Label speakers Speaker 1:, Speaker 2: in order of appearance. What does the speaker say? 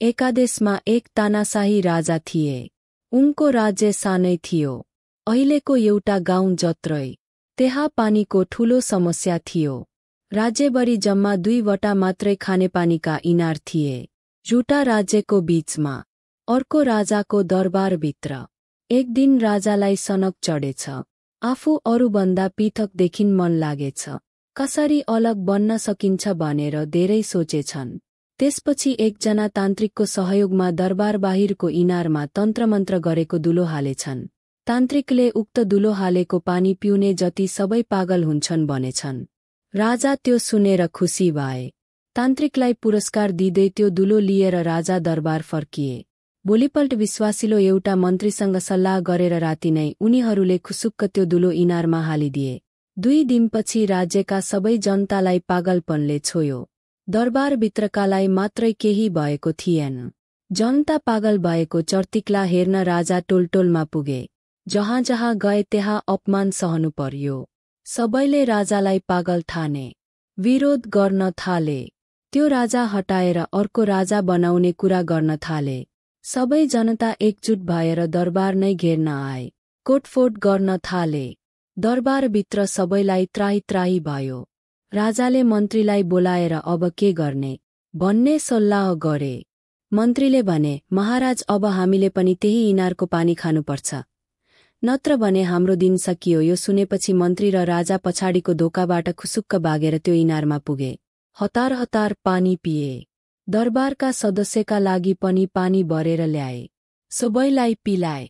Speaker 1: एकादेशमा एक तानाशाही राजा थिए। उनको राज्य सानै थियो। अहिलेको एउटा गाउँ जत्रै। त्यहाँ पानीको ठूलो समस्या थियो। राज्यभरि जम्मा 2वटा मात्रै खानेपानीका इनार थिए। एउटा राज्यको बीचमा, अर्को राजाको दरबारभित्र। एक दिन राजालाई सनक चढेछ। आफू अरूभन्दा पृथक देखिन मन लागेछ। कसरी अलग बन्न सकिन्छ भनेर धेरै सोचेछन्। त्यसपछि एकजना तान्त्रिकको सहयोगमा दरबार बाहिरको इनारमा तन्त्रमन्त्र गरेको दुलो हालेछन्। तान्त्रिकले उक्त दुलो हालेको पानी पिउने जति सबै पागल हुन्छन् भनेछन्। राजा त्यो सुनेर खुसी भए। तान्त्रिकलाई पुरस्कार दिँदै त्यो दुलो लिएर राजा दरबार फर्किए। भोलिपल्ट विश्वासिलो एउटा मन्त्रीसँग सल्लाह गरेर राति नै उनीहरूले खुसुक्क त्यो दुलो इनारमा हालिदिए। 2 दिनपछि राज्यका सबै जनतालाई पागलपनले छोयो। दरबारभित्रकालाई मात्रै केही भएको थिएन। जनता पागल भएको चर्तिक्ला हेर्न राजा टोलटोलमा पुगे। जहाँ जहाँ गए त्यहाँ अपमान सहनु पर्यो। सबैले राजालाई पागल ठाने। विरोध गर्न थाले। त्यो राजा हटाएर अर्को राजा बनाउने कुरा गर्न थाले। सबै जनता एकजुट भएर दरबार नै घेर्न आए। कोटफोट गर्न थाले। दरबारभित्र सबैलाई त्राही त्राही भयो। राजाले मन्त्रीलाई बोलाएर अब के गर्ने भन्ने सल्लाह गरे। मन्त्रीले भने, महाराज अब हामीले पनि त्यही इनारको पानी खानुपर्छ। नत्र भने हाम्रो दिन सकियो। यो सुनेपछि मन्त्री र राजा पछाडिको ढोकाबाट खुसुक्क भागेर त्यो इनारमा पुगे। हतार हतार पानी पिए। दरबारका सदस्यका लागि पनि पानी भरेर ल्याए। सबैलाई पिलाए।